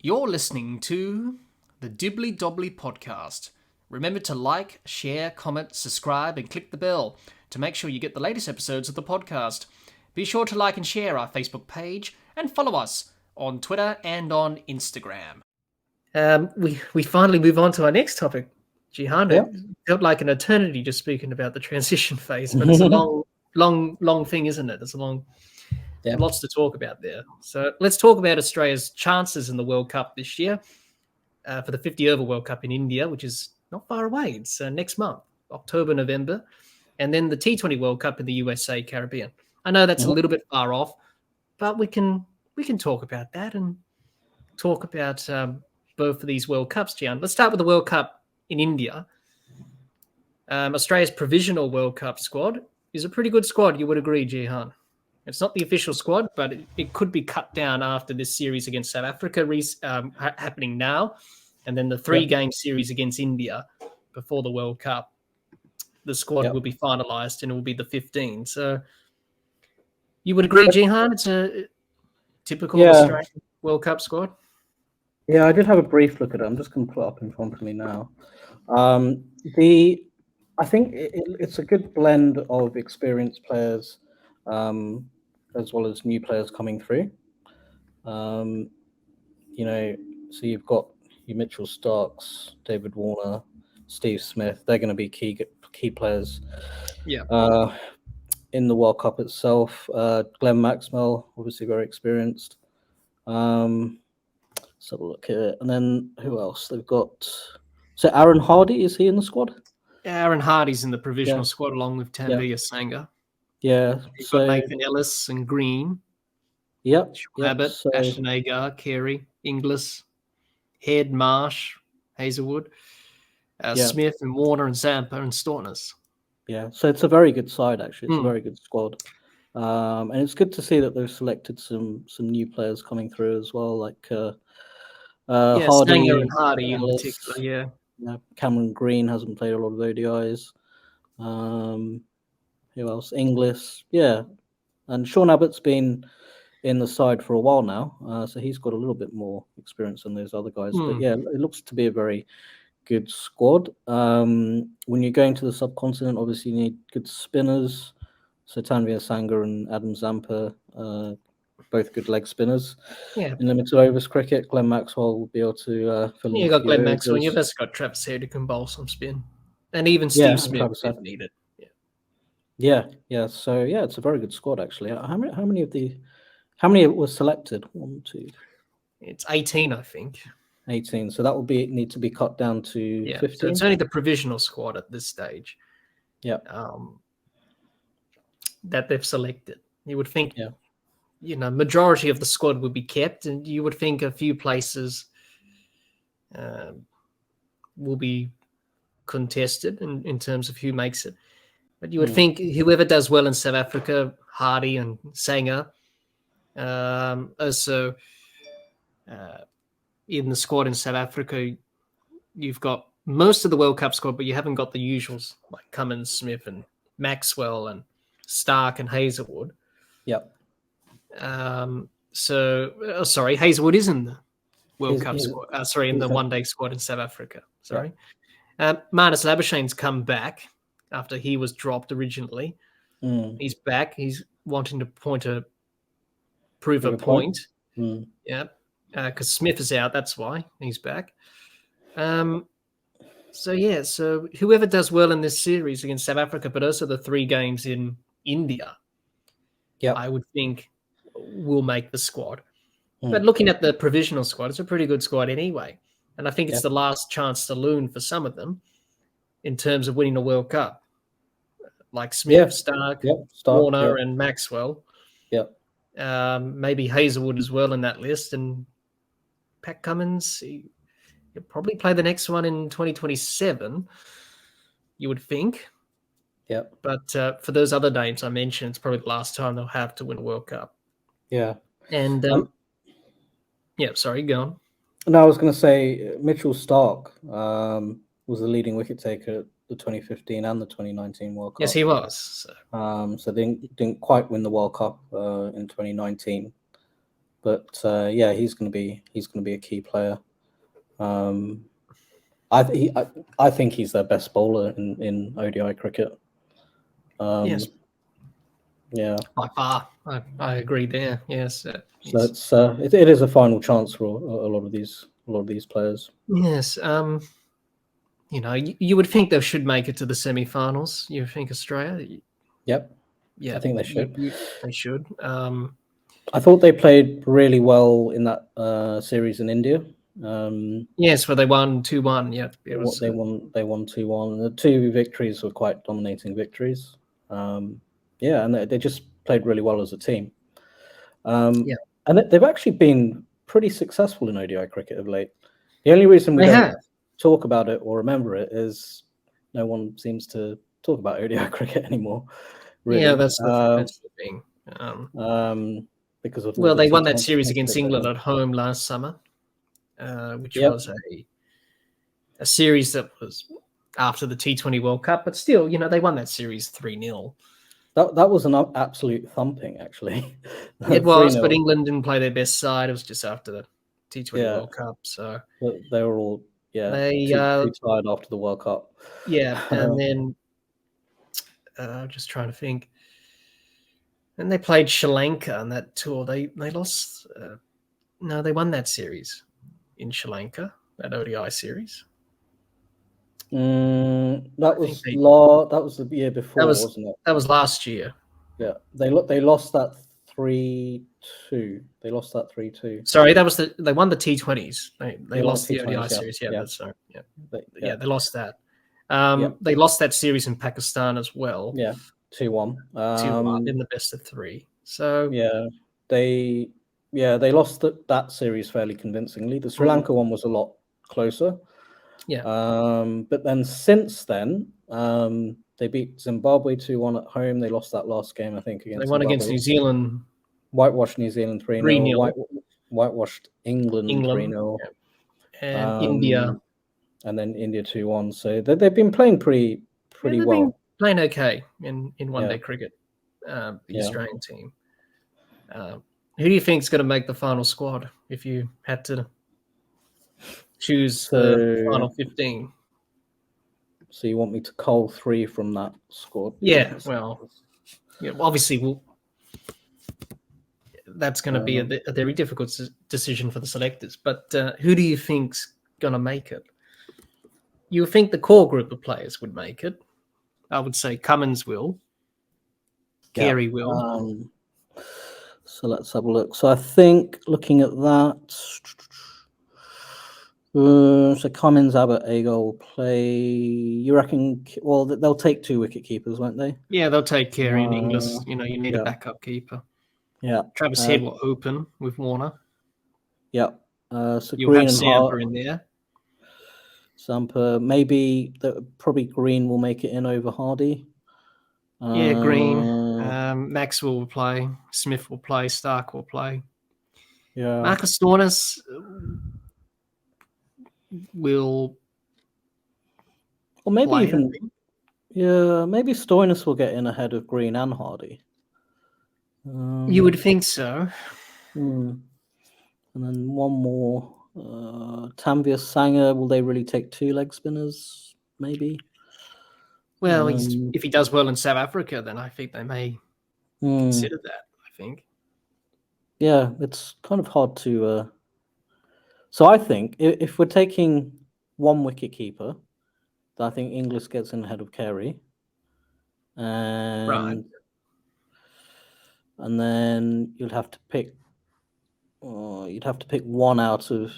You're listening to the Dibbly Dobbly Podcast. Remember to like, share, comment, subscribe, and click the bell to make sure you get the latest episodes of the podcast. Be sure to like and share our Facebook page and follow us on Twitter and on Instagram. We finally move on to our next topic, Jehan. Yeah. It felt like an eternity just speaking about the transition phase, but it's a long thing, isn't it? It's a long... Yeah. Lots to talk about there. So let's talk about Australia's chances in the World Cup this year for the 50-over World Cup in India, which is not far away. It's next month, October, November. And then the T20 World Cup in the USA, Caribbean. I know that's a little bit far off, but we can talk about that and talk about both of these World Cups, Jehan. Let's start with the World Cup in India. Australia's provisional World Cup squad is a pretty good squad, you would agree, Jehan. It's not the official squad, but it could be cut down after this series against South Africa happening now, and then the three-game series against India before the World Cup. The squad will be finalised, and it will be the 15. So you would agree, Jehan? It's a typical Australian World Cup squad? Yeah, I did have a brief look at it. I'm just going to pull it up in front of me now. I think it's a good blend of experienced players as well as new players coming through. So you've got your Mitchell Starks, David Warner, Steve Smith. They're going to be key players. In the World Cup itself. Glenn Maxwell, obviously very experienced. Let's have a look here. And then who else? They've got... So Aaron Hardy, is he in the squad? Aaron Hardy's in the provisional squad along with Tanveer Sangha. Yeah. You've got Nathan Ellis and Green. Yep. Abbott, Ashton Agar, Carey, Inglis, Head, Marsh, Hazelwood, Smith and Warner and Zampa and Stortness. Yeah. So it's a very good side, actually. It's a very good squad. And it's good to see that they've selected some new players coming through as well, like Hardy and Hardy in particular, Cameron Green hasn't played a lot of ODIs. Who else? Inglis, and Sean Abbott's been in the side for a while now, so he's got a little bit more experience than those other guys. But it looks to be a very good squad. When you're going to the subcontinent, obviously you need good spinners. So Tanveer Sangha and Adam Zampa, both good leg spinners. Yeah. In limited overs cricket, Glenn Maxwell will be able to fill in. You've got Glenn Maxwell, and you've also got Travis Head who can bowl some spin. And even Steve Smith if needed. Yeah. So it's a very good squad actually. How many were selected? 1, 2. It's 18, I think. 18. So that will need to be cut down to 15. So it's only the provisional squad at this stage. Yeah. That they've selected. You would think, majority of the squad would be kept, and you would think a few places will be contested in terms of who makes it. But you would think whoever does well in South Africa, Hardy and Sangha, also in the squad in South Africa, you've got most of the World Cup squad, but you haven't got the usuals like Cummins, Smith and Maxwell and Stark and Hazelwood. Yep. Hazelwood is in the World Cup squad. In the one-day squad in South Africa. Sorry. Marnus Labuschagne's come back after he was dropped originally. He's back. He's wanting to prove a point. Yeah. Because Smith is out, that's why he's back. So whoever does well in this series against South Africa, but also the 3 games in India, I would think will make the squad. But looking at the provisional squad, it's a pretty good squad anyway. And I think it's the last chance saloon for some of them in terms of winning a World Cup. Like Smith, Stark, Warner and Maxwell. Maybe Hazelwood as well in that list. And Pat Cummins, he'll probably play the next one in 2027, you would think. But for those other names I mentioned, it's probably the last time they'll have to win a World Cup. And sorry, go on. No, I was going to say Mitchell Stark was the leading wicket taker at the 2015 and the 2019 World Cup. Yes, he was. So they didn't quite win the World Cup in 2019. But he's going to be a key player. I think he's their best bowler in ODI cricket. Yes. Yeah. By far, I agree there. Yes. So it is a final chance for a lot of these players. Yes. You would think they should make it to the semi-finals. You think Australia? Yep. Yeah, I think they should. They should. I thought they played really well in that series in India. Yes, where they won 2-1. Yeah, they won 2-1. The two victories were quite dominating victories. And they just played really well as a team. And they've actually been pretty successful in ODI cricket of late. The only reason we don't talk about it or remember it is no one seems to talk about ODI cricket anymore. Really. Yeah, that's the thing. Because of they won that series against England at home last summer, which was a series that was after the T20 World Cup, but still, they won that series 3-0. That was an absolute thumping, actually. It was, but England didn't play their best side. It was just after the T20 World Cup, so they were all too tired after the World Cup. Yeah, and then just trying to think. And they played Sri Lanka on that tour. They lost. No, they won that series in Sri Lanka, that ODI series. That was the year before, wasn't it? That was last year. Yeah, they lost that 3-2. They lost that 3-2. Sorry, they won the T20s. They lost the ODI series. Yeah, that's right. Yeah, they lost that. They lost that series in Pakistan as well. Yeah, 2-1. 2-1 in the best of 3. So they lost that series fairly convincingly. The Sri Lanka one was a lot closer. Yeah. But then since then, they beat Zimbabwe 2-1 at home. They lost that last game, I think, against Zimbabwe. Against New Zealand. Whitewashed New Zealand 3-0. Whitewashed England 3-0. Yeah. And India. And then India 2-1. So they've been playing pretty well. Been playing okay in one-day cricket, the Australian team. Who do you think is going to make the final squad if you had to choose the final 15? So you want me to cull 3 from that squad? Yeah, obviously that's going to be a very difficult decision for the selectors. But who do you think's going to make it? You think the core group of players would make it? I would say Cummins will. Carey will. So let's have a look. So I think looking at that, so Cummins, Abbott, Agar will play. You reckon? Well, they'll take 2 wicket keepers, won't they? Yeah, they'll take Carey and Inglis. You need a backup keeper. Yeah. Travis Head will open with Warner. Yeah. So you'll Green have and Samper Hart in there. Samper, probably Green will make it in over Hardy. Green. Maxwell will play. Smith will play. Stark will play. Yeah. Marcus Stoinis will. Or maybe play, even. Yeah, maybe Stoinis will get in ahead of Green and Hardy. You would think so. And then one more. Tanvir Sanger, will they really take 2 leg spinners? Maybe. Well, if he does well in South Africa, then I think they may consider that, I think. Yeah, it's kind of hard to... So I think if we're taking 1 wicket keeper, I think Inglis gets in ahead of Carey. And then you'd have to pick... one out of...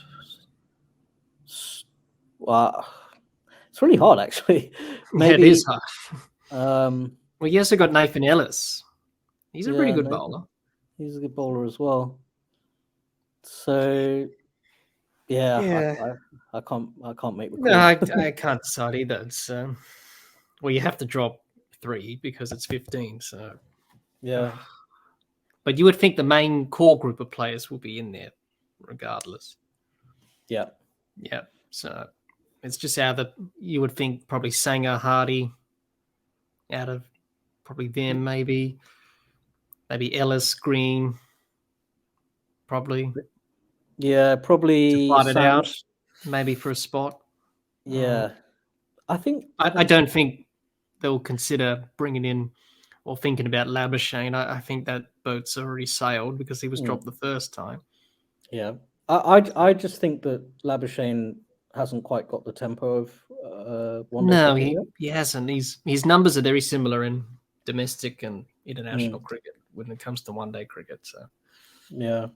it's really hard, actually. Maybe, it is hard. You also got Nathan Ellis. He's a pretty good bowler. He's a good bowler as well. So, I can't make the call. No, I can't decide either. It's you have to drop 3 because it's 15. So, yeah. But you would think the main core group of players will be in there, regardless. Yeah. Yeah. So it's just how that you would think probably Sanger, Hardy, out of probably them, maybe Ellis, Green, probably. Yeah, probably To fight it out, maybe for a spot. Yeah. I think... I don't think they'll consider bringing in or thinking about Labuschagne. I think that boat's already sailed because he was dropped the first time. Yeah. I just think that Labuschagne hasn't quite got the tempo of one-day cricket yet. He hasn't. His numbers are very similar in domestic and international cricket when it comes to one-day cricket. So, yeah.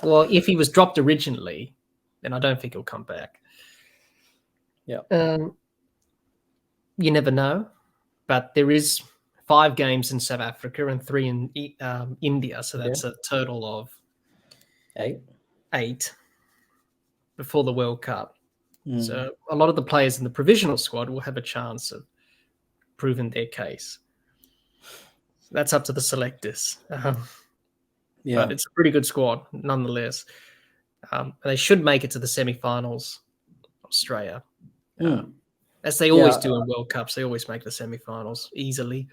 Well, if he was dropped originally, then I don't think he'll come back. Yeah. You never know, but there is 5 games in South Africa and 3 in India, so that's a total of 8 before the World Cup. So a lot of the players in the provisional squad will have a chance of proving their case. So that's up to the selectors. But it's a pretty good squad nonetheless. They should make it to the semi-finals, Australia. As they always do in World Cups, they always make the semi-finals easily.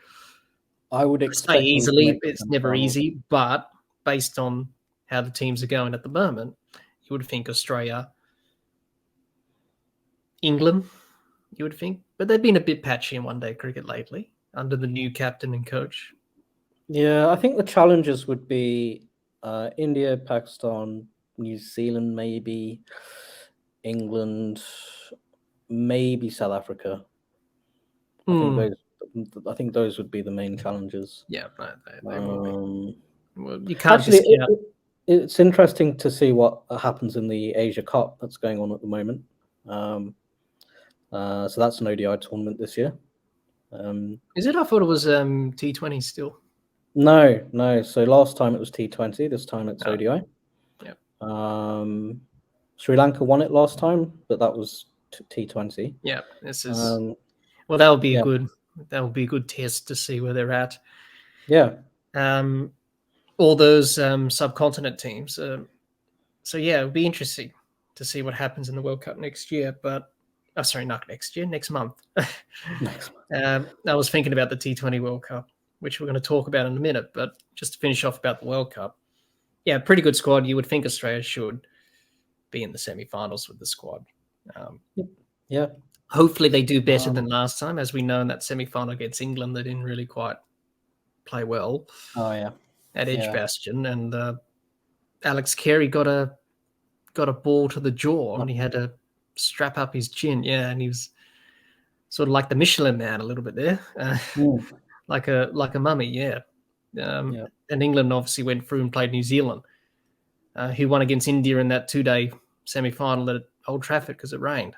I would expect easily. It's never easy, but based on how the teams are going at the moment, you would think Australia, England, you would think. But they've been a bit patchy in one-day cricket lately under the new captain and coach. Yeah, I think the challenges would be India, Pakistan, New Zealand, maybe England, maybe South Africa. I think those would be the main challenges. Yeah, they will be. Well, you can't discount. It's interesting to see what happens in the Asia Cup that's going on at the moment. So that's an ODI tournament this year. Is it? I thought it was T20 still. No. So last time it was T20. This time it's ODI. Yeah. Sri Lanka won it last time, but that was T20. Yeah. This is. Well, that would be a good. That would be a good test to see where they're at. Yeah. All those subcontinent teams. So yeah, it would be interesting to see what happens in the World Cup next year. But not next year, next month. I was thinking about the T20 World Cup, which we're going to talk about in a minute. But just to finish off about the World Cup, yeah, pretty good squad. You would think Australia should be in the semi-finals with the squad. Yeah. Hopefully they do better than last time. As we know, in that semi-final against England, they didn't really quite play well. Oh yeah. At Edgbaston, and Alex Carey got a ball to the jaw, and he had to strap up his chin. Yeah, and he was sort of like the Michelin Man a little bit there, like a mummy. Yeah. And England obviously went through and played New Zealand, who won against India in that 2-day semi-final at Old Trafford because it rained.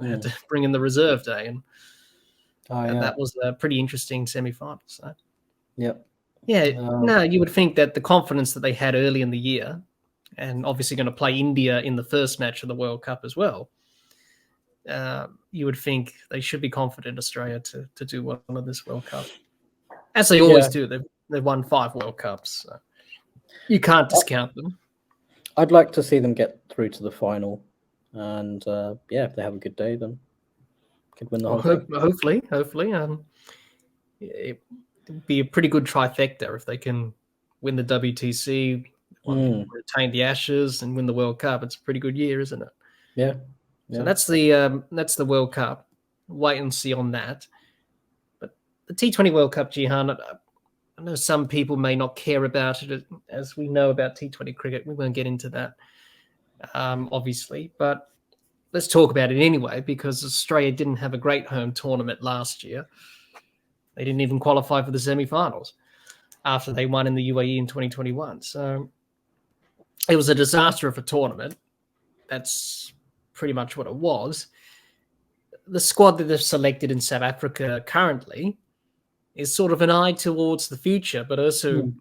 They had to bring in the reserve day, and that was a pretty interesting semi-final. So. You would think that the confidence that they had early in the year, and obviously going to play India in the first match of the World Cup as well, you would think they should be confident, Australia, to do well in this World Cup. As they always do. They've won 5 World Cups. So you can't discount them. I'd like to see them get through to the final. And, if they have a good day, then could win the whole thing. Hopefully. It'd be a pretty good trifecta if they can win the WTC, retain the Ashes, and win the World Cup. It's a pretty good year, isn't it? Yeah. So that's the World Cup. Wait and see on that. But the T20 World Cup, Jehan, I know some people may not care about it, as we know about T20 cricket. We won't get into that, obviously. But let's talk about it anyway, because Australia didn't have a great home tournament last year. They didn't even qualify for the semi-finals after they won in the UAE in 2021. So it was a disaster of a tournament. That's pretty much what it was. The squad that they've selected in South Africa currently is sort of an eye towards the future, but also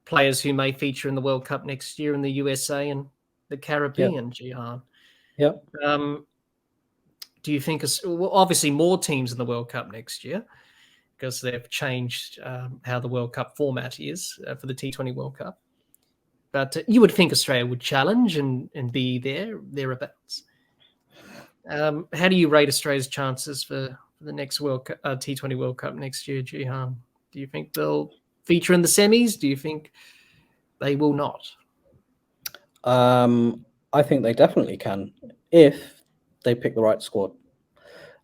players who may feature in the World Cup next year in the USA and the Caribbean, Jehan. Yeah. Do you think, obviously more teams in the World Cup next year, because they've changed how the World Cup format is for the T20 World Cup. But you would think Australia would challenge and be thereabouts. How do you rate Australia's chances for the next T20 World Cup next year, Jehan? Do you think they'll feature in the semis? Do you think they will not? I think they definitely can if they pick the right squad.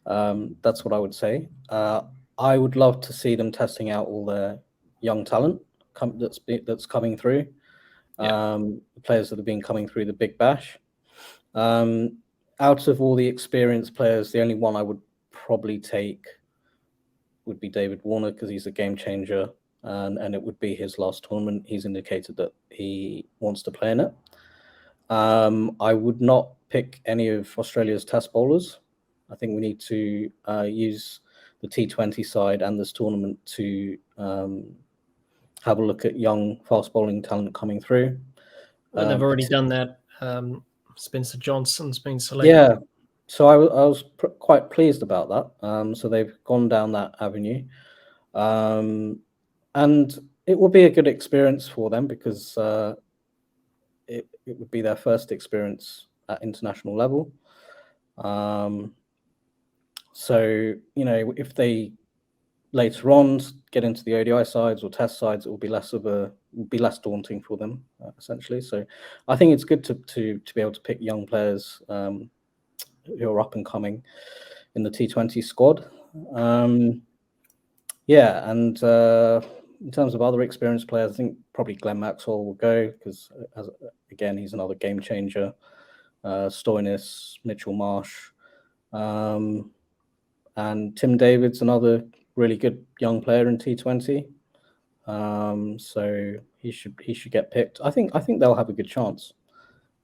That's what I would say. I would love to see them testing out all their young talent that's coming through. Players that have been coming through the Big Bash. Out of all the experienced players, the only one I would probably take would be David Warner, because he's a game changer, and it would be his last tournament. He's indicated that he wants to play in it. I would not pick any of Australia's test bowlers. I think we need to use the T20 side and this tournament to have a look at young fast bowling talent coming through. Well, they've already done that. Spencer Johnson's been selected. Yeah, so I was quite pleased about that. So they've gone down that avenue, and it will be a good experience for them, because it would be their first experience at international level. So, if they later on get into the ODI sides or test sides, it will be less daunting for them, essentially. So I think it's good to be able to pick young players who are up and coming in the T20 squad. And in terms of other experienced players, I think probably Glenn Maxwell will go, because again, he's another game changer. Stoinis, Mitchell Marsh, and Tim David's another really good young player in T20. So he should get picked. I think they'll have a good chance,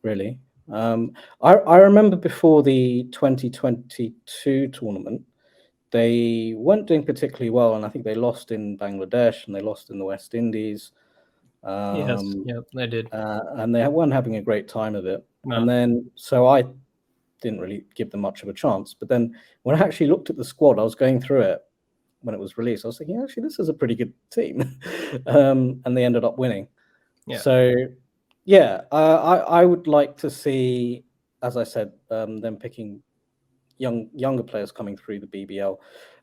really. I remember before the 2022 tournament, they weren't doing particularly well, and I think they lost in Bangladesh and they lost in the West Indies. Yes, they did. And they weren't having a great time of it. No. And then, so I didn't really give them much of a chance. But then when I actually looked at the squad, I was going through it when it was released. I was thinking, actually, this is a pretty good team. And they ended up winning. Yeah. So, I would like to see, as I said, them picking younger players coming through the BBL.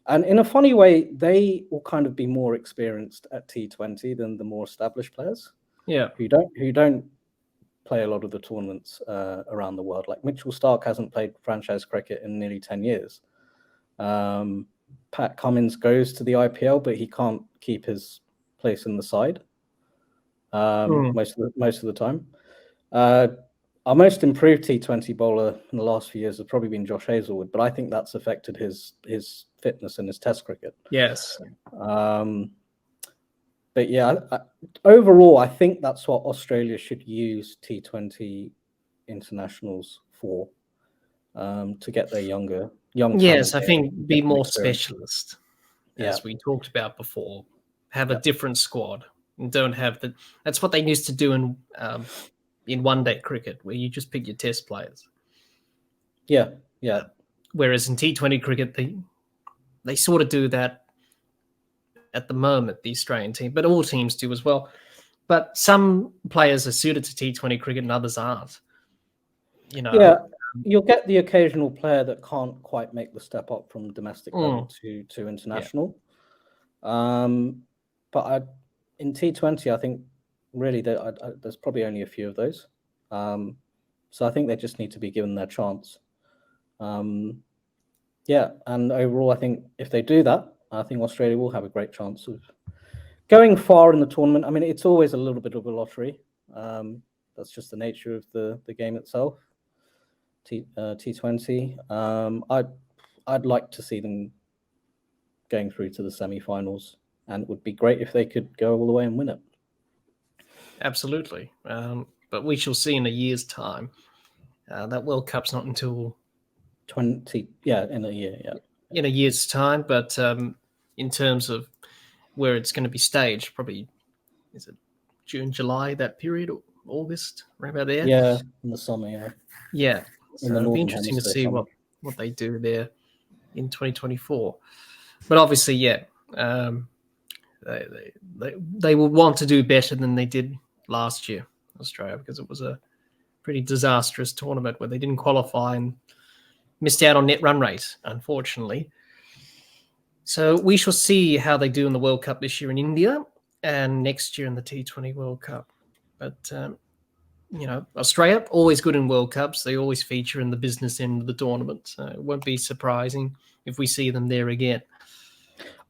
And in a funny way, they will kind of be more experienced at T20 than the more established players. Yeah. Who don't play a lot of the tournaments around the world. Like Mitchell Starc hasn't played franchise cricket in nearly 10 years. Pat Cummins goes to the IPL, but he can't keep his place in the side most of the time. Our most improved T20 bowler in the last few years has probably been Josh Hazlewood, but I think that's affected his fitness in his Test cricket. Yes. But yeah, overall, I think that's what Australia should use T20 internationals for, to get their young. Yes, I think be more specialist, as we talked about before. Have a different squad, and don't have the. That's what they used to do in one-day cricket, where you just pick your Test players. Yeah. Whereas in T20 cricket, they sort of do that at the moment, the Australian team, but all teams do as well. But some players are suited to T20 cricket and others aren't. Yeah, you'll get the occasional player that can't quite make the step up from domestic level to international. But in T20, I think really there's probably only a few of those. So I think they just need to be given their chance. And overall, I think if they do that, I think Australia will have a great chance of going far in the tournament. I mean, it's always a little bit of a lottery. That's just the nature of the game itself. T20. I'd like to see them going through to the semi-finals, and it would be great if they could go all the way and win it. Absolutely. But we shall see in a year's time. That World Cup's not until 20. Yeah, in a year. Yeah. In a year's time, but in terms of where it's going to be staged, probably is it June, July, that period, or August, right about there? Yeah, in the summer. Yeah. Yeah. So it'll be interesting to see what they do there in 2024. But obviously, they will want to do better than they did last year, Australia, because it was a pretty disastrous tournament where they didn't qualify and missed out on net run rate, unfortunately. So we shall see how they do in the World Cup this year in India and next year in the T20 World Cup. But Australia, always good in World Cups. They always feature in the business end of the tournament. So it won't be surprising if we see them there again.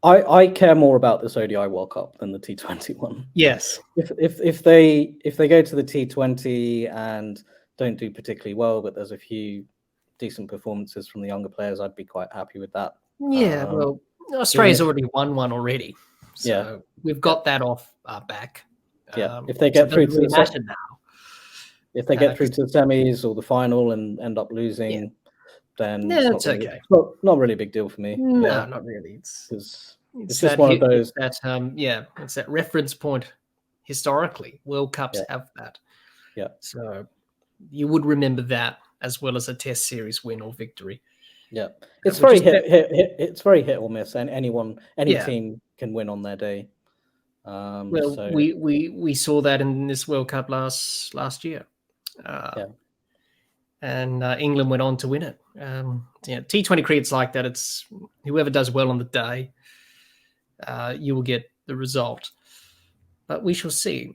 I care more about this ODI World Cup than the T20 one. Yes. If they go to the T20 and don't do particularly well, but there's a few decent performances from the younger players, I'd be quite happy with that. Yeah, well, Australia's already won one already. So we've got that off our back. Yeah, if they get through to the now. If they get through to the semis or the final and end up losing, then it's okay. Not really a big deal for me. No, not really. It's just one of those. It's that reference point historically. World Cups have that. Yeah. So you would remember that as well as a Test series win or victory. Yeah, it's very it's very hit or miss, and any team can win on their day. We saw that in this World Cup last year. And England went on to win it. T20 cricket's like that. It's whoever does well on the day, you will get the result. But we shall see.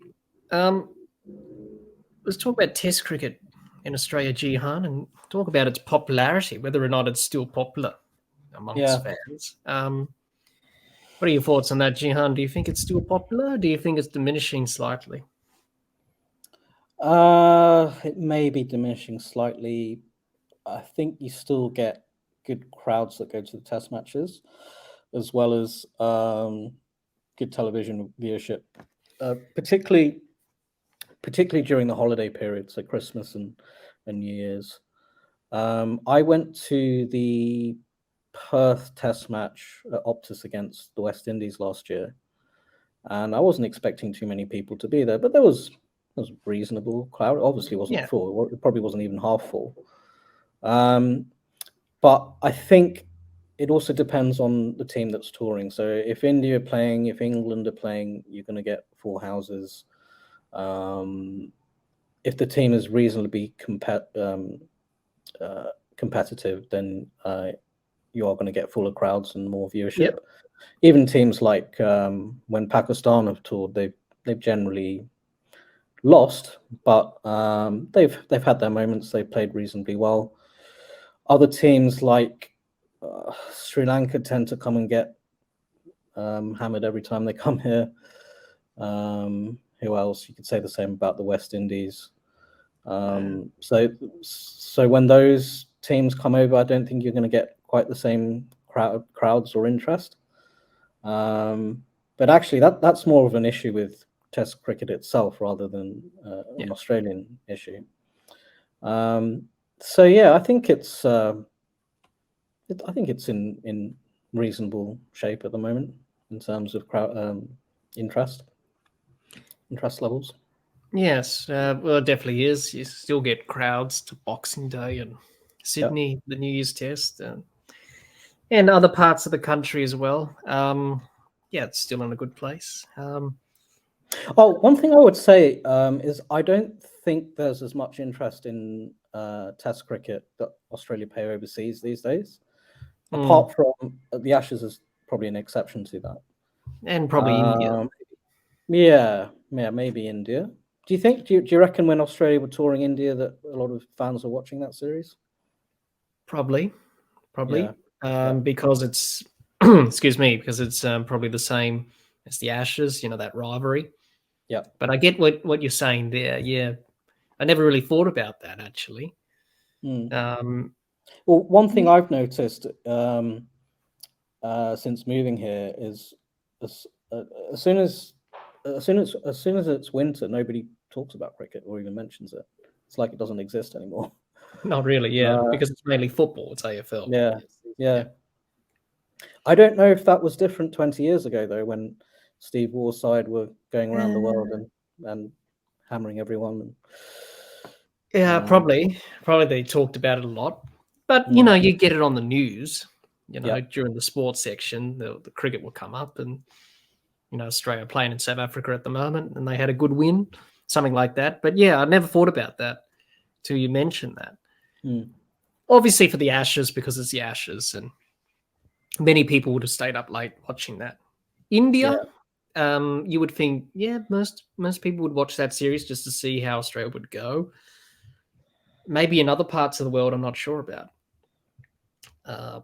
Let's talk about Test cricket in Australia, Jehan, and talk about its popularity, whether or not it's still popular amongst fans. What are your thoughts on that, Jehan? Do you think it's still popular? Or do you think it's diminishing slightly? It may be diminishing slightly. I think you still get good crowds that go to the Test matches, as well as good television viewership, particularly during the holiday period, so Christmas and New Year's. I went to the Perth Test match at Optus against the West Indies last year, and I wasn't expecting too many people to be there, but there was a reasonable crowd. It obviously wasn't full. It probably wasn't even half full. But I think it also depends on the team that's touring. So if India are playing, if England are playing, you're going to get full houses. If the team is reasonably competitive, then you are going to get fuller crowds and more viewership. Yep. Even teams like when Pakistan have toured, they've generally lost, but they've had their moments. They've played reasonably well. Other teams like Sri Lanka tend to come and get hammered every time they come here. Who else? You could say the same about the West Indies. So when those teams come over, I don't think you're going to get quite the same crowds or interest. But actually, that's more of an issue with Test cricket itself rather than an Australian issue. So yeah, I think it's in reasonable shape at the moment in terms of crowd interest levels. Yes, well, it definitely is. You still get crowds to Boxing Day and Sydney, the New Year's Test, and other parts of the country as well. It's still in a good place. One thing I would say is I don't think there's as much interest in Test cricket that Australia play overseas these days. Apart from the Ashes is probably an exception to that. And probably India. Yeah, maybe India. Do you reckon when Australia were touring India that a lot of fans are watching that series? Probably. Because it's because it's probably the same as the Ashes, that rivalry. Yeah. But I get what you're saying there. Yeah. I never really thought about that actually. Well, one thing I've noticed since moving here is as soon as it's winter, nobody talks about cricket or even mentions it. It's like it doesn't exist anymore. Not really, because it's mainly football. It's AFL. Yeah. I don't know if that was different 20 years ago though, when Steve Waugh's side were going around the world and hammering everyone. Probably they talked about it a lot, but you get it on the news. During the sports section, the cricket will come up, and Australia playing in South Africa at the moment, and they had a good win, something like that. But I never thought about that till you mentioned that. Obviously for the Ashes, because it's the Ashes, and many people would have stayed up late watching that. India, you would think, most people would watch that series just to see how Australia would go. Maybe in other parts of the world, I'm not sure about. I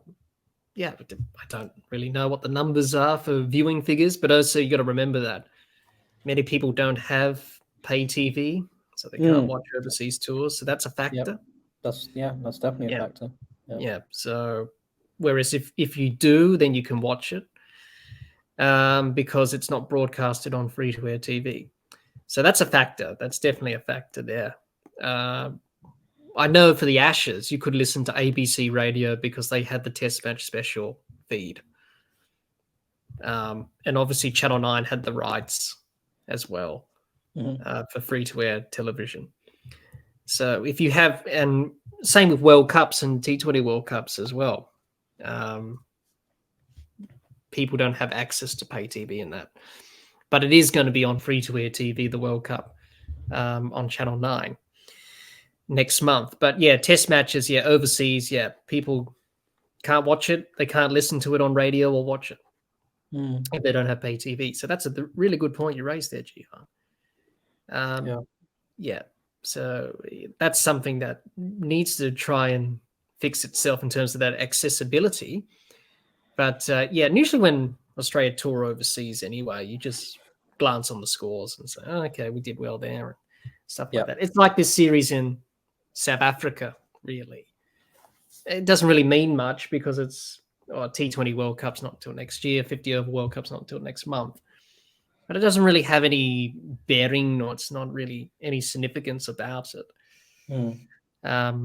don't really know what the numbers are for viewing figures, but also you got to remember that many people don't have pay TV, so they can't watch overseas tours. So that's a factor. That's definitely a factor. Yeah. So whereas if you do, then you can watch it because it's not broadcasted on free-to-air TV. So that's a factor. That's definitely a factor there. I know for the Ashes, you could listen to ABC Radio because they had the Test match special feed. And obviously Channel 9 had the rights as well for free-to-air television. So if you have, and same with World Cups and T20 World Cups as well, people don't have access to pay TV in that. But it is going to be on free-to-air TV, the World Cup, on Channel 9 next month. But yeah, test matches, overseas, people can't watch it. They can't listen to it on radio or watch it if they don't have pay TV. So that's a really good point you raised there, Jehan. So that's something that needs to try and fix itself in terms of that accessibility. But usually when Australia tour overseas anyway, you just glance on the scores and say, oh, okay, we did well there and stuff like that. It's like this series in South Africa, really. It doesn't really mean much because it's T20 World Cup's not until next year, 50 over World Cup's not until next month. But it doesn't really have any bearing, or it's not really any significance about it.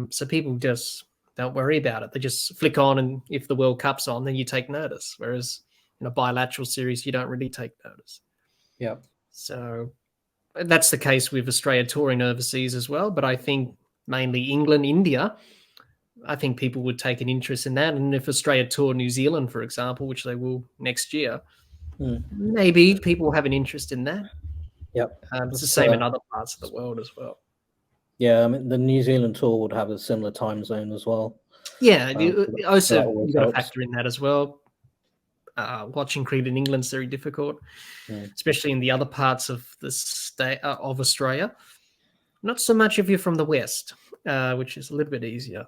So people just don't worry about it. They just flick on, and if the World Cup's on, then you take notice. Whereas in a bilateral series, you don't really take notice. Yeah. So that's the case with Australia touring overseas as well. But I think mainly England, India, I think people would take an interest in that. And if Australia tour New Zealand, for example, which they will next year, maybe people have an interest in that. Yep. It's the same in other parts of the world as well. Yeah, I mean, the New Zealand tour would have a similar time zone as well. Yeah, also you've got to factor in that as well. Watching cricket in England is very difficult, especially in the other parts of the state of Australia. Not so much if you're from the West, which is a little bit easier.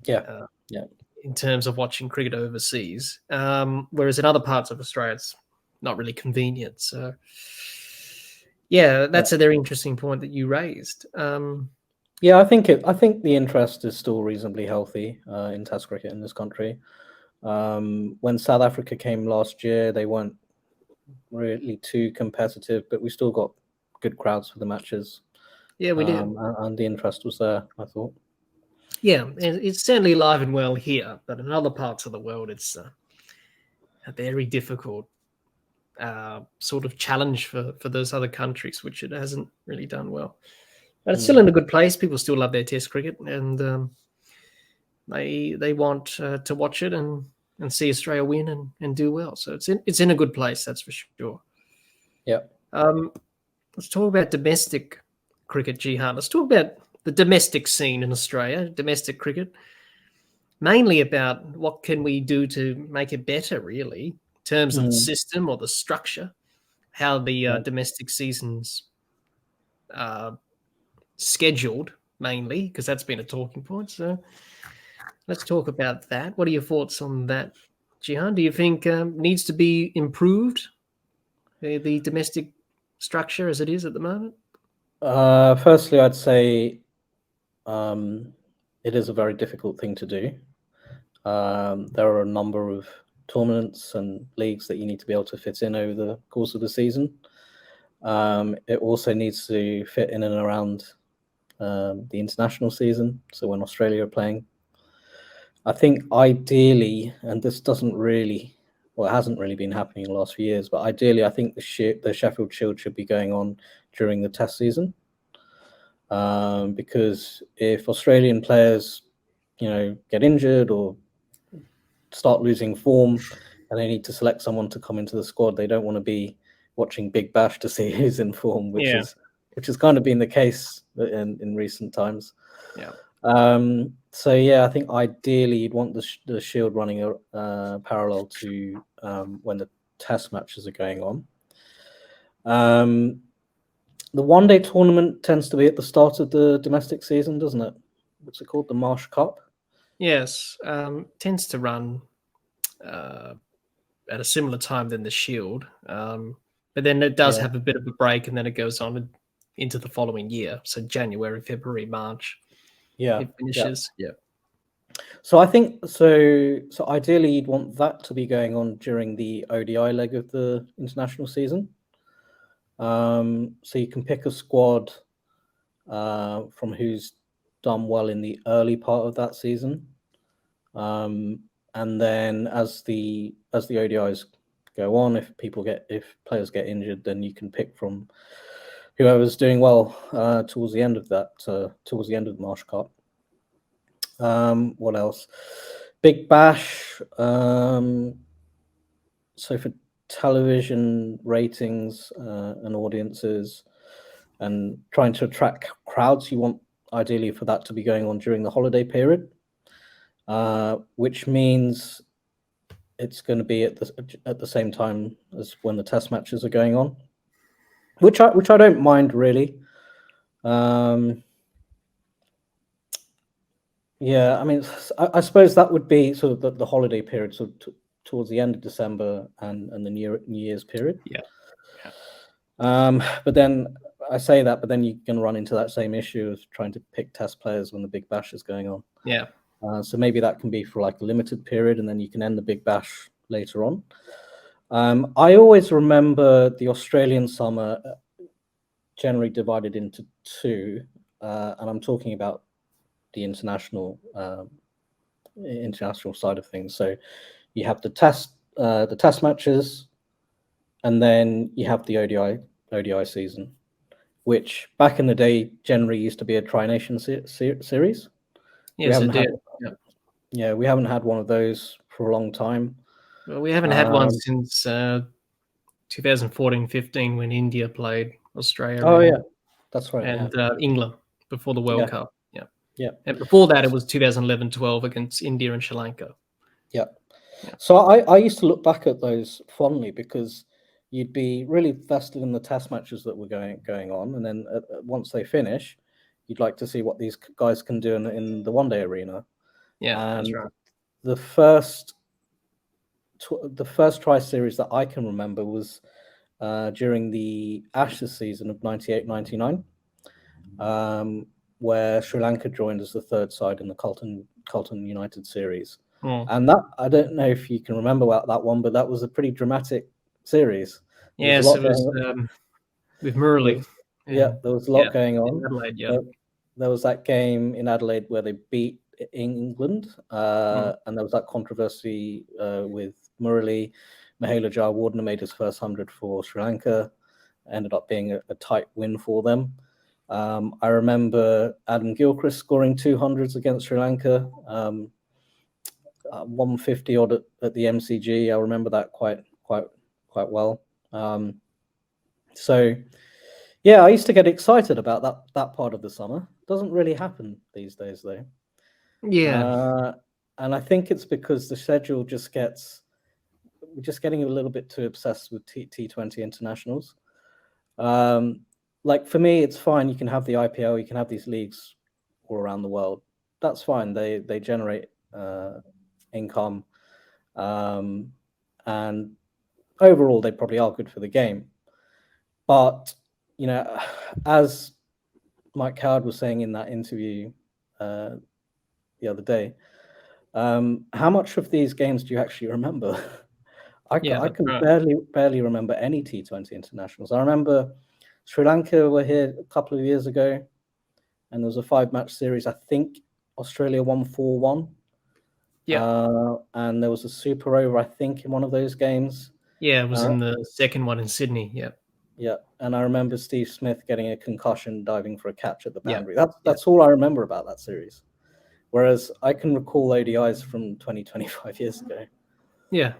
Yeah. In terms of watching cricket overseas, whereas in other parts of Australia, it's not really convenient. So, that's a very interesting point that you raised. I think the interest is still reasonably healthy in Test cricket in this country. When South Africa came last year, they weren't really too competitive, but we still got good crowds for the matches. Yeah, we did, and the interest was there, I thought. Yeah, it's certainly alive and well here, but in other parts of the world, it's a very difficult sort of challenge for those other countries, which it hasn't really done well. But it's still in a good place. People still love their Test cricket, and they want to watch it and see Australia win and do well. So it's in a good place, that's for sure. Yeah. Let's talk about domestic cricket, Jehan. Let's talk about the domestic scene in Australia, domestic cricket, mainly about what can we do to make it better, really, in terms of the system or the structure, how the domestic season's scheduled, mainly, because that's been a talking point. So let's talk about that. What are your thoughts on that, Jehan? Do you think needs to be improved, the domestic structure as it is at the moment? Firstly, I'd say it is a very difficult thing to do. There are a number of tournaments and leagues that you need to be able to fit in over the course of the season. It also needs to fit in and around the international season, so when Australia are playing. I think ideally, and this hasn't really been happening in the last few years, but ideally I think the Sheffield Shield should be going on during the Test season. Because if Australian players, get injured or start losing form and they need to select someone to come into the squad, they don't want to be watching Big Bash to see who's in form, which has kind of been the case in recent times. Yeah. I think ideally you'd want the Shield running parallel to when the Test matches are going on. The one-day tournament tends to be at the start of the domestic season, doesn't it? What's it called? The Marsh Cup? Yes, tends to run at a similar time than the Shield. But then it does have a bit of a break, and then it goes on into the following year. So January, February, March. It finishes. Yeah. So I think so ideally you'd want that to be going on during the ODI leg of the international season. So you can pick a squad from who's done well in the early part of that season. And then as the ODIs go on, if players get injured, then you can pick from whoever's doing well towards the end of the Marsh Cup. What else? Big Bash. So for television ratings and audiences and trying to attract crowds, you want ideally for that to be going on during the holiday period, which means it's going to be at the same time as when the test matches are going on, which I don't mind really. Yeah, I mean, I suppose that would be sort of the holiday period, so towards the end of December and the New Year's period. Yeah. But then I say that, but then you can run into that same issue of trying to pick test players when the Big Bash is going on. Yeah. So maybe that can be for like a limited period, and then you can end the Big Bash later on. I always remember the Australian summer generally divided into two, and I'm talking about the international side of things. So you have the test matches, and then you have the ODI season, which back in the day generally used to be a Tri-Nation series. Yes, it did. We haven't had one of those for a long time. Well, we haven't had one since 2014-15 when India played Australia. Oh, yeah, that's right. And England before the World Cup. Yeah. And before that, it was 2011-12 against India and Sri Lanka. Yeah. So I used to look back at those fondly because you'd be really vested in the test matches that were going on. And then once they finish, you'd like to see what these guys can do in the one-day arena. Yeah, that's right. The first Tri series that I can remember was during the Ashes season of 98-99. Where Sri Lanka joined as the third side in the Carlton United series. And that, I don't know if you can remember that one, but that was a pretty dramatic series. Yes, it was with Murali. There was a lot going on. In Adelaide, there was that game in Adelaide where they beat England, and there was that controversy with Murali. Mahela Jayawardene made his first 100 for Sri Lanka. Ended up being a tight win for them. I remember Adam Gilchrist scoring 200s against Sri Lanka, 150 odd at the MCG. I remember that quite well. So, yeah, I used to get excited about that part of the summer. Doesn't really happen these days, though. Yeah, and I think it's because the schedule we're just getting a little bit too obsessed with T20 internationals. Like for me, it's fine. You can have the IPL, you can have these leagues all around the world. That's fine. They generate income, and overall, they probably are good for the game. But as Mike Howard was saying in that interview the other day, how much of these games do you actually remember? I can barely remember any T20 internationals. I remember Sri Lanka were here a couple of years ago, and there was a 5-match series. I think Australia won 4-1. Yeah. And there was a super over, I think, in one of those games. Yeah, it was in the second one in Sydney. Yeah. Yeah. And I remember Steve Smith getting a concussion diving for a catch at the boundary. That's all I remember about that series. Whereas I can recall ODIs from 25 years ago. Yeah.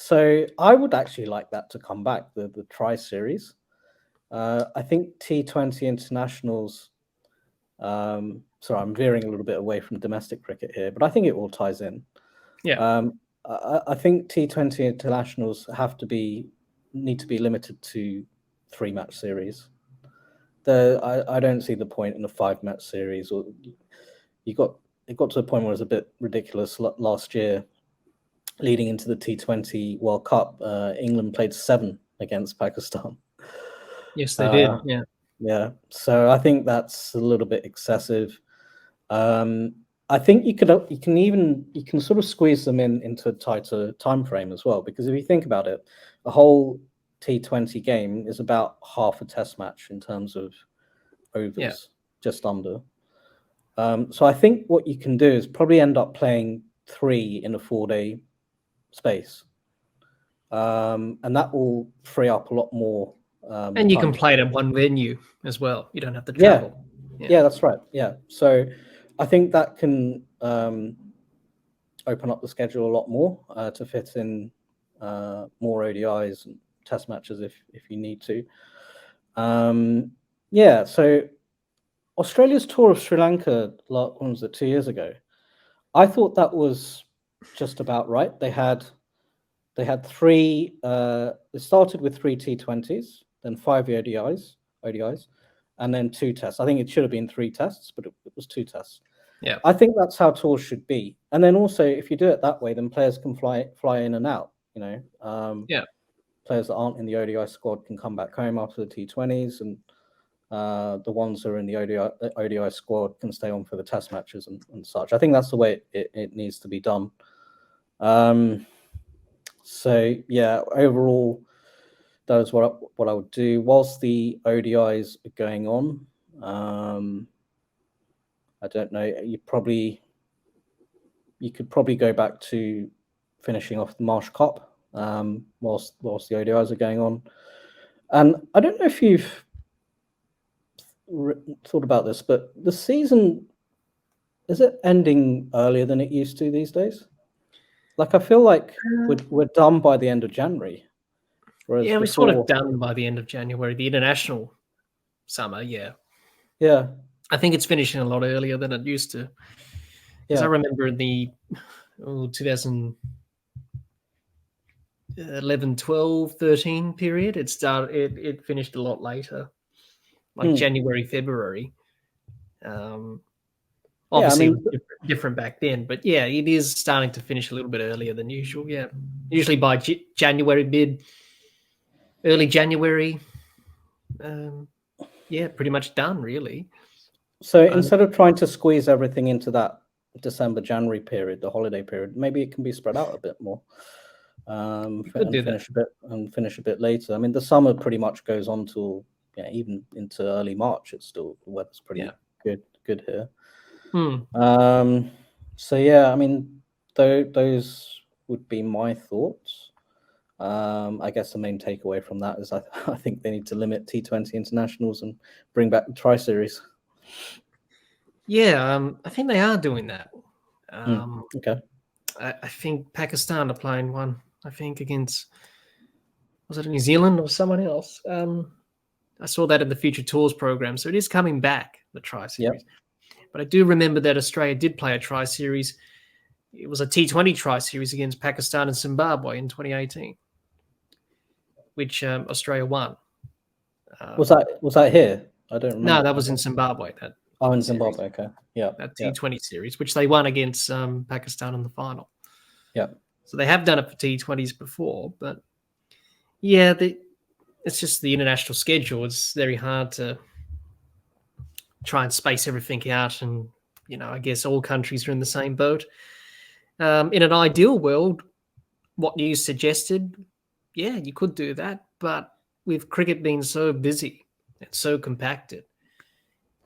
So I would actually like that to come back, the Tri series. I think T20 internationals. Sorry, I'm veering a little bit away from domestic cricket here, but I think it all ties in. Yeah. I think T20 internationals have to be need to be limited to 3-match series. I don't see the point in a 5-match series. Or it got to a point where it was a bit ridiculous last year, leading into the T20 World Cup. England played 7 against Pakistan. Yes, they did. Yeah. Yeah. So I think that's a little bit excessive. I think you can sort of squeeze them into a tighter time frame as well, because if you think about it, a whole T20 game is about half a test match in terms of overs, just under. So I think what you can do is probably end up playing 3 in a 4-day space, and that will free up a lot more. And you can play it at one venue as well. You don't have to travel. Yeah, that's right. Yeah, so I think that can open up the schedule a lot more to fit in more ODIs and test matches if you need to. So Australia's tour of Sri Lanka, when was it, 2 years ago? I thought that was just about right. They had 3. It started with 3 T20s, then 5 ODIs, and then 2 tests. I think it should have been 3 tests, but it was 2 tests. Yeah, I think that's how tours should be. And then also, if you do it that way, then players can fly in and out. Players that aren't in the ODI squad can come back home after the T20s, and the ones that are in the ODI squad can stay on for the test matches and such. I think that's the way it needs to be done. So yeah, overall, that is what I would do whilst the ODIs are going on. I don't know. You could probably go back to finishing off the Marsh Cup whilst the ODIs are going on. And I don't know if you've thought about this, but the season, is it ending earlier than it used to these days? Like, I feel like we're done by the end of January. Yeah, we're sort of done by the end of January. The international summer, yeah. I think it's finishing a lot earlier than it used to. Because I remember in the 2011, 12, 13 period, it finished a lot later, like January, February. Obviously, different back then, but yeah, it is starting to finish a little bit earlier than usual. Yeah, usually by January, early January. Pretty much done, really. So instead of trying to squeeze everything into that December, January period, the holiday period, maybe it can be spread out a bit more. Finish a bit later. I mean, the summer pretty much goes on till even into early March. It's still, the weather's pretty good here. So yeah, I mean, those would be my thoughts. I guess the main takeaway from that is I think they need to limit T20 internationals and bring back the tri-series. Yeah, I think they are doing that. Okay. I think Pakistan are playing one, I think, against, was it New Zealand or someone else? I saw that in the Future Tours program. So it is coming back, the tri-series. But I do remember that Australia did play a tri-series. It was a T20 tri-series against Pakistan and Zimbabwe in 2018, which Australia won. Was that here? I don't remember. No, that was in Zimbabwe. In Zimbabwe, series. Okay. Yeah. That T20 series, which they won against Pakistan in the final. Yeah. So they have done it for T20s before, but yeah, it's just the international schedule. It's very hard to try and space everything out. And, I guess all countries are in the same boat. In an ideal world, what you suggested, yeah, you could do that. But with cricket being so busy and so compacted,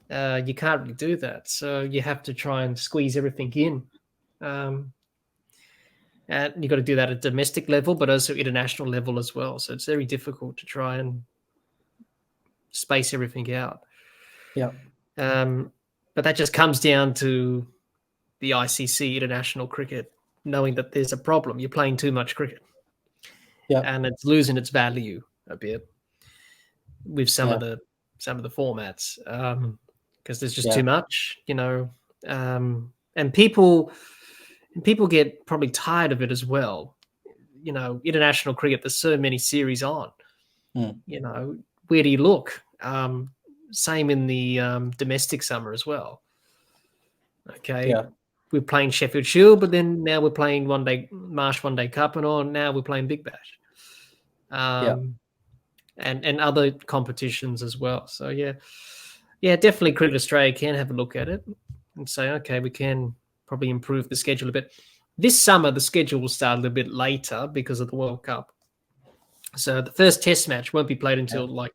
you can't really do that. So you have to try and squeeze everything in. And you've got to do that at domestic level, but also international level as well. So it's very difficult to try and space everything out. Yeah. But that just comes down to the ICC international cricket, knowing that there's a problem. You're playing too much cricket. Yeah. And it's losing its value a bit with some of the formats. Because there's just too much, and people get probably tired of it as well. international cricket, there's so many series on. Mm. Where do you look? Same in the domestic summer as well. Okay. Yeah. We're playing Sheffield Shield, but then now we're playing Marsh One Day Cup, and now we're playing Big Bash. And other competitions as well. So definitely Cricket Australia can have a look at it and say, okay, we can probably improve the schedule a bit. This summer, the schedule will start a little bit later because of the World Cup. So the first Test match won't be played until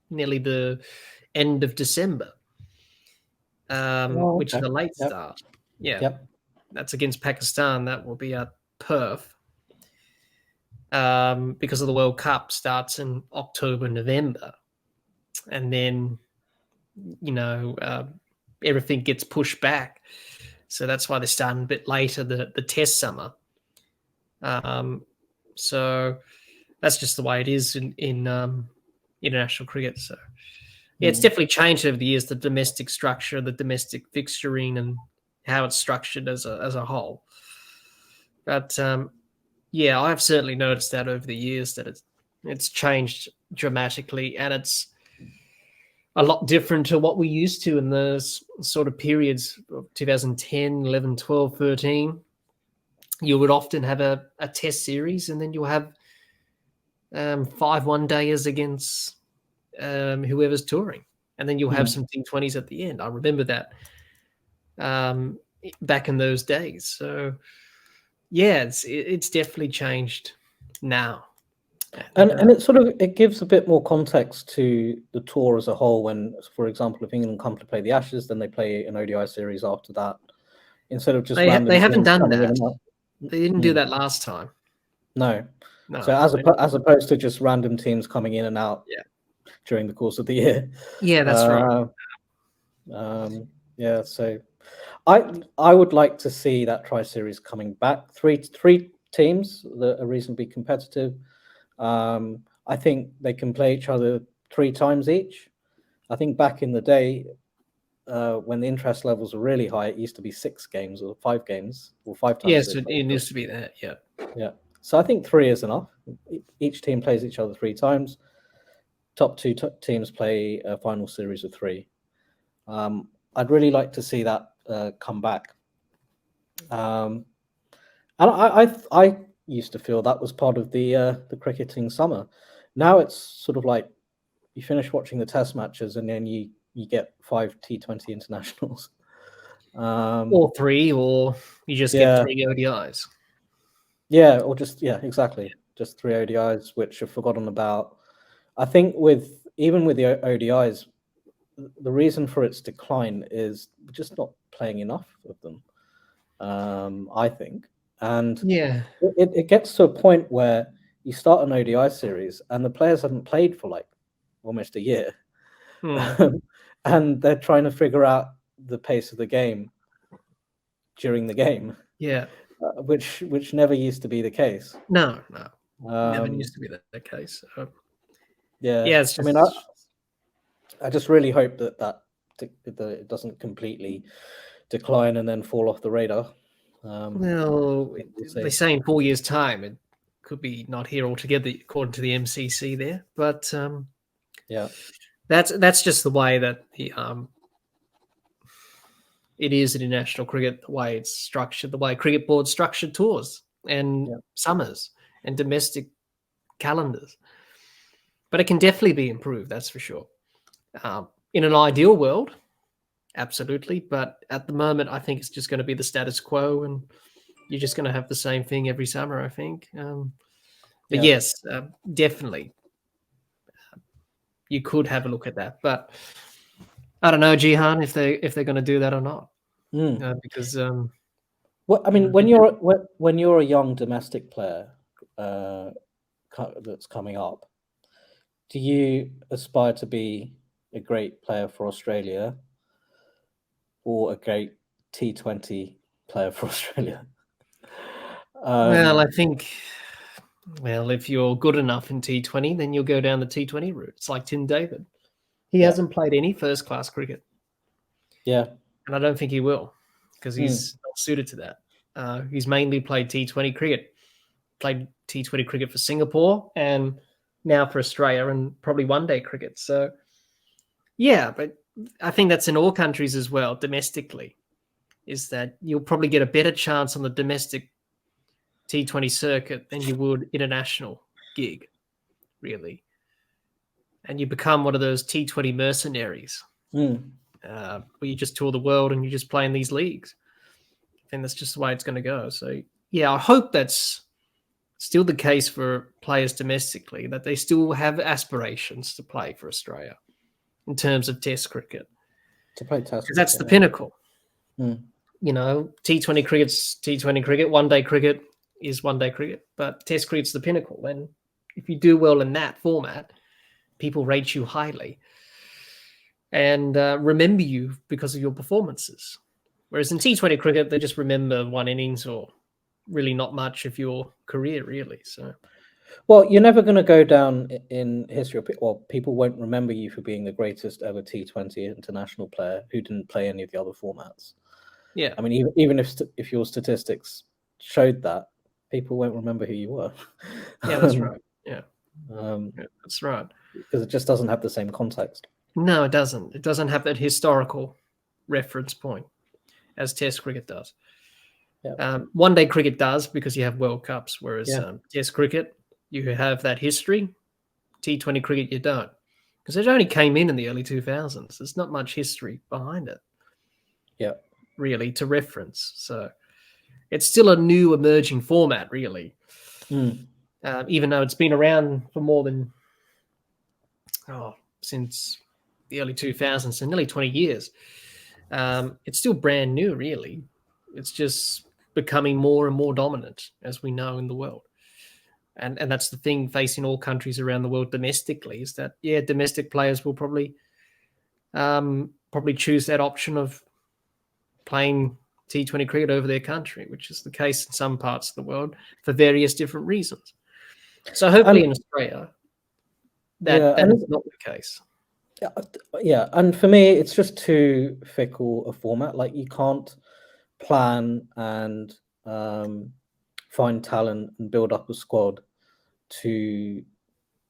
nearly the end of December, which is a late start. Yeah. Yep. That's against Pakistan. That will be at Perth. Because of the World Cup starts in October, November. And then, everything gets pushed back. So that's why they're starting a bit later, the Test summer. So that's just the way it is in international cricket. So, it's definitely changed over the years, the domestic structure, the domestic fixturing, and how it's structured as a whole. But, I've certainly noticed that over the years that it's changed dramatically, and it's a lot different to what we used to in those sort of periods of 2010, 11, 12, 13. You would often have a test series, and then you'll have 5 one-dayers against whoever's touring, and then you'll have some T20s at the end. I remember that back in those days. So, it's definitely changed now. And it gives a bit more context to the tour as a whole. When, for example, if England come to play the Ashes, then they play an ODI series after that, instead of just they haven't done that. They didn't do that last time. No. So as opposed to just random teams coming in and out during the course of the year. Yeah, that's right. So I would like to see that tri-series coming back. Three teams that are reasonably competitive. I think they can play each other 3 times each. I think back in the day, when the interest levels were really high, it used to be 6 games or 5 games or 5 times. Yes, it used to be that. Yeah. Yeah. So I think 3 is enough. Each team plays each other 3 times. Top 2 teams play a final series of 3. I'd really like to see that come back. And I used to feel that was part of the cricketing summer. Now it's sort of like you finish watching the Test matches and then you get 5 T20 internationals, or 3, or you just get 3 ODIs. Yeah, or exactly, just 3 ODIs which are forgotten about. I think even with the ODIs, the reason for its decline is just not playing enough of them. I think. And it gets to a point where you start an ODI series and the players haven't played for like almost a year. And they're trying to figure out the pace of the game during the game. Yeah. Which never used to be the case. No. Never used to be the case. It's just, I just really hope that it doesn't completely decline and then fall off the radar. They say in 4 years' time it could be not here altogether, according to the MCC there. But that's just the way that it is in international cricket, the way it's structured, the way cricket board structured tours and summers and domestic calendars. But it can definitely be improved, that's for sure. In an ideal world, absolutely. But at the moment, I think it's just going to be the status quo, and you're just going to have the same thing every summer, I think. But yes, definitely. You could have a look at that. But I don't know, Jehan, if they're going to do that or not. Because when you're a young domestic player that's coming up, do you aspire to be a great player for Australia or a great T20 player for Australia? I think, if you're good enough in T20, then you'll go down the T20 route. It's like Tim David. He hasn't played any first-class cricket. Yeah. And I don't think he will, because he's not suited to that. He's mainly played T20 cricket. played T20 cricket for Singapore and now for Australia and probably one-day cricket. So, yeah, but I think that's in all countries as well, domestically, is that you'll probably get a better chance on the domestic T20 circuit than you would international gig, really. And you become one of those T20 mercenaries where you just tour the world and you just play in these leagues. I think that's just the way it's going to go. So, yeah, I hope that's still the case for players domestically, that they still have aspirations to play for Australia in terms of Test cricket. To play Test cricket. That's the pinnacle. T20 cricket's T20 cricket, one-day cricket is one-day cricket, but Test cricket's the pinnacle. And if you do well in that format, people rate you highly and remember you because of your performances. Whereas in T20 cricket, they just remember one innings or really not much of your career, really. So, well, you're never going to go down in history. Well, people won't remember you for being the greatest ever T20 international player who didn't play any of the other formats. Yeah, I mean, even if your statistics showed that, people won't remember who you were. Yeah, that's right. Yeah, that's right. Because it just doesn't have the same context. No, it doesn't. It doesn't have that historical reference point as Test cricket does. Yeah. One-day cricket does because you have World Cups, whereas Test cricket, you have that history. T20 cricket, you don't. Because it only came in the early 2000s. There's not much history behind it. Yeah. Really, to reference. So it's still a new emerging format, really. Even though it's been around for more than, since the early 2000s, so nearly 20 years. It's still brand new, really. It's just becoming more and more dominant, as we know, in the world. And that's the thing facing all countries around the world domestically, is that, domestic players will probably choose that option of playing T20 cricket over their country, which is the case in some parts of the world for various different reasons. So hopefully in Australia, that is not the case. Yeah, and for me, it's just too fickle a format. Like, you can't plan and find talent and build up a squad to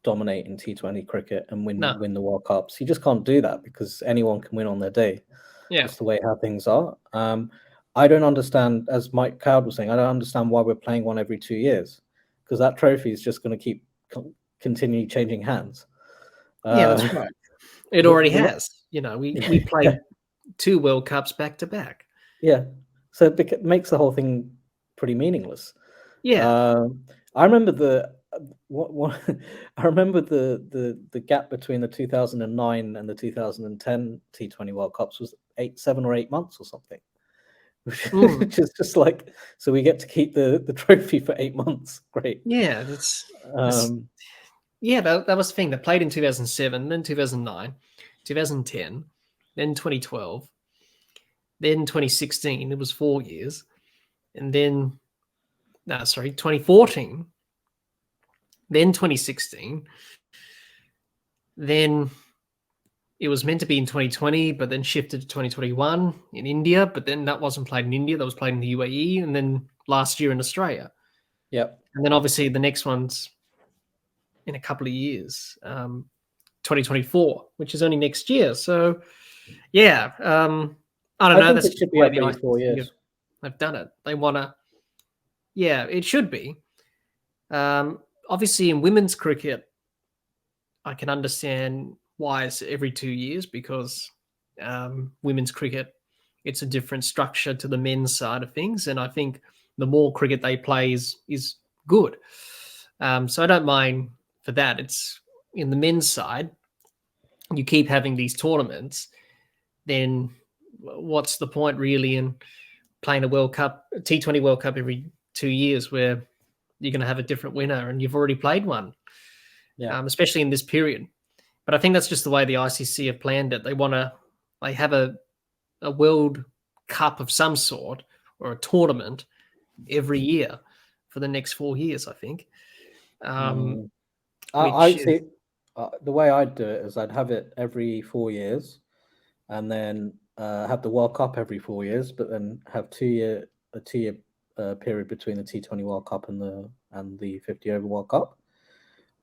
dominate in T20 cricket and win the World Cups. You just can't do that because anyone can win on their day. Yeah, that's the way how things are. I don't understand, as Mike Cowd was saying, I don't understand why we're playing one every 2 years, because that trophy is just going to keep continually changing hands. Yeah, that's right. It already has. We played 2 World Cups back to back. Yeah, so it makes the whole thing pretty meaningless. Yeah, I remember the gap between the 2009 and the 2010 T20 World Cups was 7 or 8 months or something, which is just like, so we get to keep the trophy for 8 months. Great. Yeah, that was the thing. They played in 2007, then 2009, 2010, then 2012, then 2016. It was 4 years, and then 2014. Then 2016, then it was meant to be in 2020, but then shifted to 2021 in India, but then that wasn't played in India, that was played in the UAE, and then last year in Australia. Yep. And then obviously the next one's in a couple of years, 2024, which is only next year. So, I don't know. That's it should be every 4 years. They've done it. They want to, it should be. Obviously, in women's cricket, I can understand why it's every 2 years, because women's cricket, it's a different structure to the men's side of things. And I think the more cricket they play is good. So I don't mind for that. It's in the men's side, you keep having these tournaments, then what's the point really in playing a World Cup, a T20 World Cup every 2 years where you're going to have a different winner and you've already played one, especially in this period. But I think that's just the way the ICC have planned it. They have a World Cup of some sort, or a tournament, every year for the next 4 years, I think. I see. The way I'd do it is I'd have it every 4 years, and then have the World Cup every 4 years, but then have a 2 year period between the T20 World Cup and and the 50 over World Cup.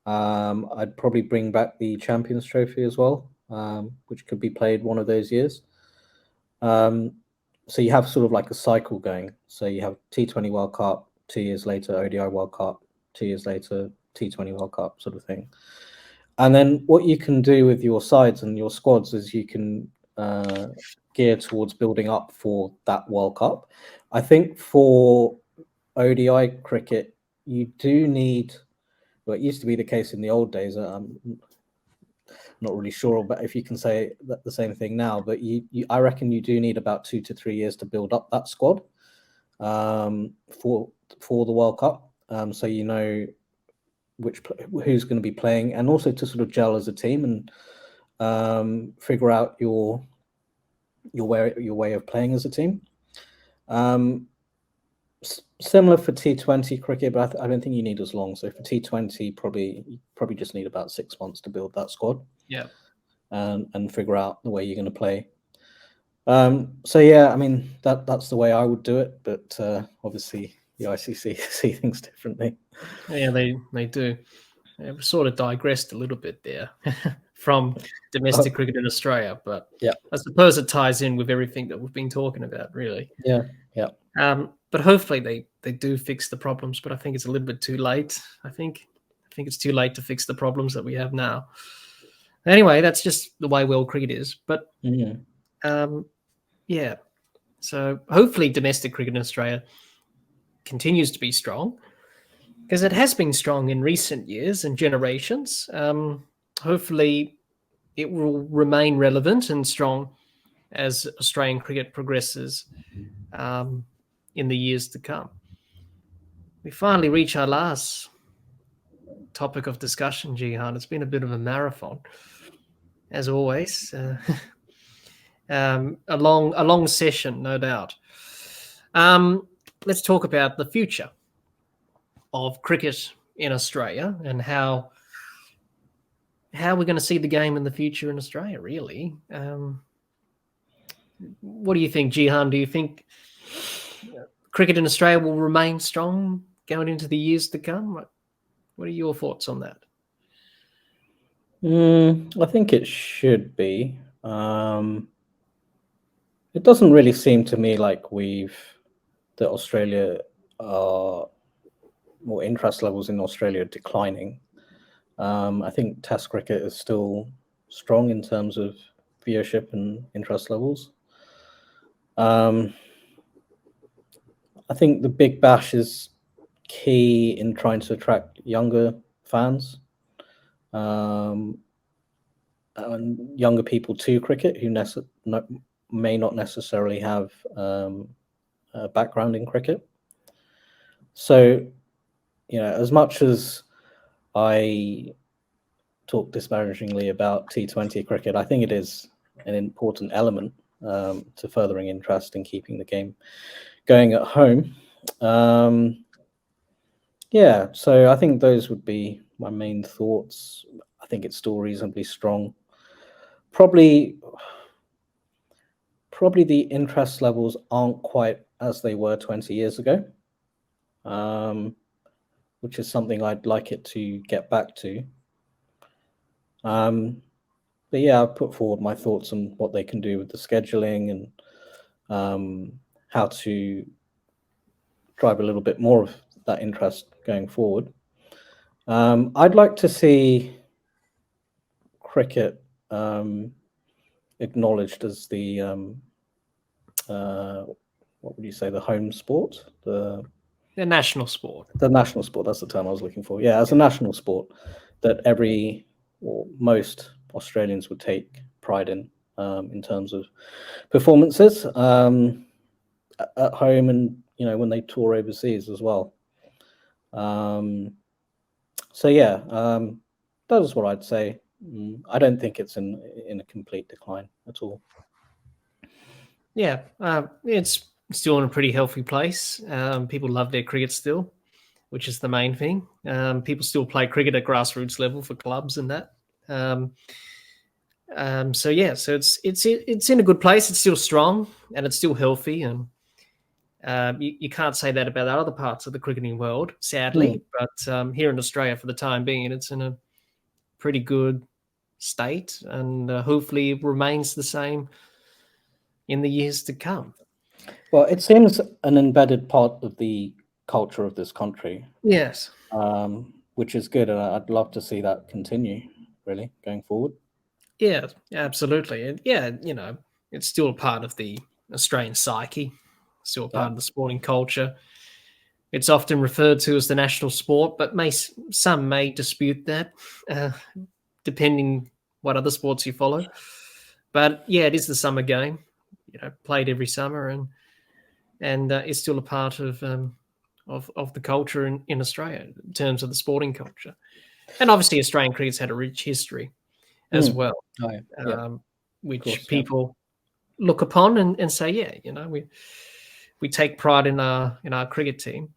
I'd probably bring back the Champions Trophy as well, which could be played one of those years. So you have sort of like a cycle going. So you have T20 World Cup, 2 years later ODI World Cup, 2 years later T20 World Cup sort of thing. And then what you can do with your sides and your squads is you can gear towards building up for that World Cup. I think for ODI cricket, you do need, well, it used to be the case in the old days. I'm not really sure about if you can say that the same thing now, but I reckon you do need about 2 to 3 years to build up that squad for the World Cup. So you know who's going to be playing, and also to sort of gel as a team and figure out your way of playing as a team. Similar for T20 cricket, but I don't think you need as long. So for T20, you probably just need about 6 months to build that squad. Yeah, and figure out the way you're going to play. So yeah, I mean that's the way I would do it, but obviously the ICC see things differently. Yeah, they do. We sort of digressed a little bit there from domestic cricket in Australia, but yeah, I suppose it ties in with everything that we've been talking about, really. Yeah. But hopefully they do fix the problems, but I think it's a little bit too late. I think it's too late to fix the problems that we have now. Anyway, that's just the way world cricket is. But yeah, so hopefully domestic cricket in Australia continues to be strong, because it has been strong in recent years and generations. Hopefully it will remain relevant and strong as Australian cricket progresses in the years to come. We finally reach our last topic of discussion, Jehan. It's been a bit of a marathon, as always. A long session, no doubt. Let's talk about the future of cricket in Australia and how we're going to see the game in the future in Australia, really. What do you think, Jehan? Do you think cricket in Australia will remain strong going into the years to come? What are your thoughts on that? I think it should be. It doesn't really seem to me like that Australia more interest levels in Australia are declining. I think Test cricket is still strong in terms of viewership and interest levels. I think the Big Bash is key in trying to attract younger fans and younger people to cricket who may not necessarily have a background in cricket. So, as much as I talk disparagingly about T20 cricket, I think it is an important element to furthering interest in keeping the game going at home. Yeah, so I think those would be my main thoughts. I think it's still reasonably strong. Probably the interest levels aren't quite as they were 20 years ago, which is something I'd like it to get back to. But yeah, I'll put forward my thoughts on what they can do with the scheduling and how to drive a little bit more of that interest going forward. I'd like to see cricket acknowledged as the what would you say, the home sport, the national sport. The national sport, that's the term I was looking for. Yeah, as a national sport that most Australians would take pride in terms of performances at home and when they tour overseas as well. So yeah, that is what I'd say. I don't think it's in a complete decline at all. Yeah, it's still in a pretty healthy place. People love their cricket still, which is the main thing. People still play cricket at grassroots level for clubs and that. So yeah, so it's in a good place. It's still strong and it's still healthy, and You can't say that about other parts of the cricketing world, sadly. But here in Australia, for the time being, it's in a pretty good state, and hopefully it remains the same in the years to come. Well, it seems an embedded part of the culture of this country. Yes. Which is good, and I'd love to see that continue, really, going forward. Yeah, absolutely. And yeah, it's still a part of the Australian psyche, still a part of the sporting culture. It's often referred to as the national sport, but some may dispute that, depending what other sports you follow. But yeah, it is the summer game, played every summer, and it's still a part of the culture in Australia in terms of the sporting culture. And obviously Australian cricket's had a rich history as well, which people look upon and say, we take pride in our cricket team.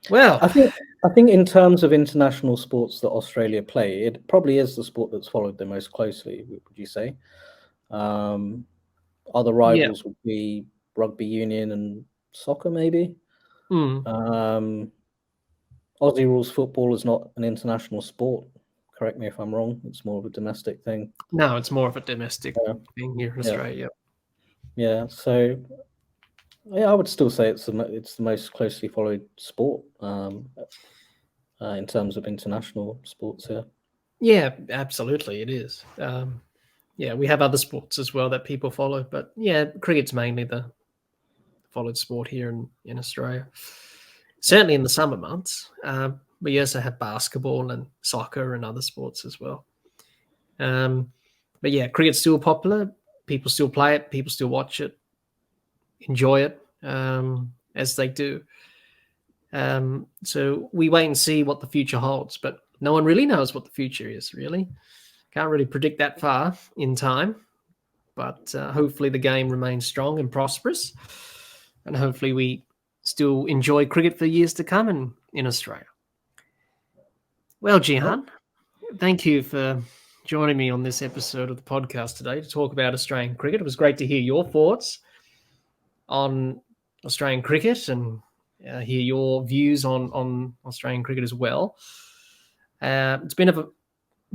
Well, I think in terms of international sports that Australia play, it probably is the sport that's followed the most closely, would you say? Other rivals would be rugby union and soccer, maybe. Aussie rules football is not an international sport. Correct me if I'm wrong. It's more of a domestic thing. No, it's more of a domestic thing here in Australia. Yeah. So, I would still say it's the most closely followed sport in terms of international sports here. Yeah, absolutely, it is. We have other sports as well that people follow, but yeah, cricket's mainly the followed sport here in Australia. Certainly in the summer months, but you also have basketball and soccer and other sports as well. But yeah, cricket's still popular. People still play it. People still watch it, enjoy it as they do. So we wait and see what the future holds, but no one really knows what the future is, really. Can't really predict that far in time, but hopefully the game remains strong and prosperous, and hopefully we still enjoy cricket for years to come in Australia. Well, Jehan, thank you for joining me on this episode of the podcast today to talk about Australian cricket. It was great to hear your thoughts on Australian cricket and hear your views on Australian cricket as well. It's been a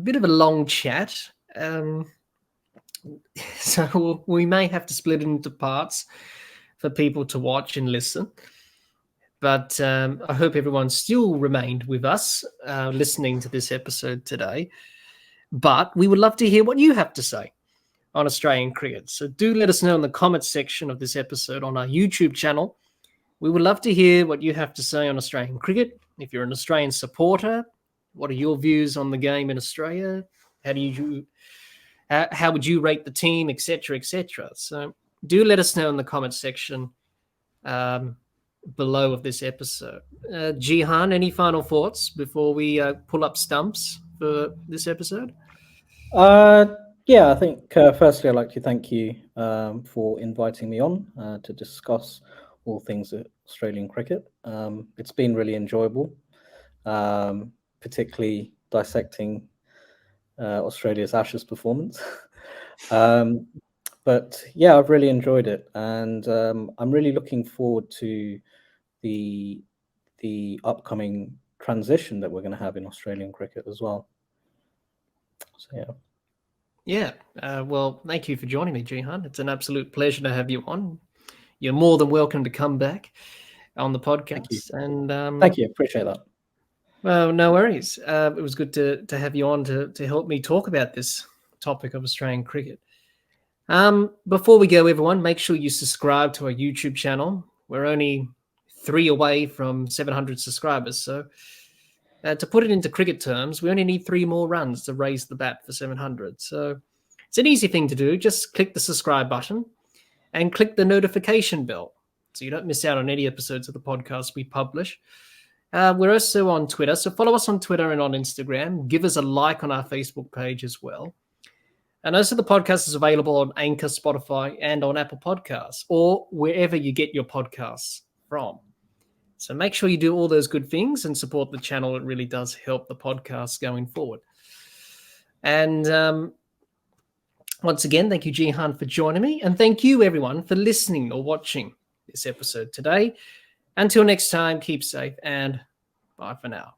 bit of a long chat, so we may have to split it into parts for people to watch and listen. But I hope everyone still remained with us listening to this episode today. But we would love to hear what you have to say on Australian cricket. So do let us know in the comments section of this episode on our YouTube channel. We would love to hear what you have to say on Australian cricket. If you're an Australian supporter, what are your views on the game in Australia? How would you rate the team, etc., etc.? So do let us know in the comments section below of this episode. Jehan, any final thoughts before we pull up stumps for this episode? I think firstly I'd like to thank you for inviting me on to discuss all things Australian cricket. It's been really enjoyable, particularly dissecting Australia's Ashes performance. But yeah, I've really enjoyed it, and I'm really looking forward to the upcoming transition that we're going to have in Australian cricket as well. So well, thank you for joining me, Jehan. It's an absolute pleasure to have you on. You're more than welcome to come back on the podcast. Thank you. Appreciate that. Well, no worries. It was good to have you on to help me talk about this topic of Australian cricket. Before we go, everyone, make sure you subscribe to our YouTube channel. We're only 3 away from 700 subscribers. So to put it into cricket terms, we only need 3 more runs to raise the bat for 700. So it's an easy thing to do. Just click the subscribe button and click the notification bell so you don't miss out on any episodes of the podcast we publish. We're also on Twitter, so follow us on Twitter and on Instagram. Give us a like on our Facebook page as well. And also the podcast is available on Anchor, Spotify, and on Apple Podcasts, or wherever you get your podcasts from. So make sure you do all those good things and support the channel. It really does help the podcast going forward. And once again, thank you, Jehan, for joining me. And thank you, everyone, for listening or watching this episode today. Until next time, keep safe and bye for now.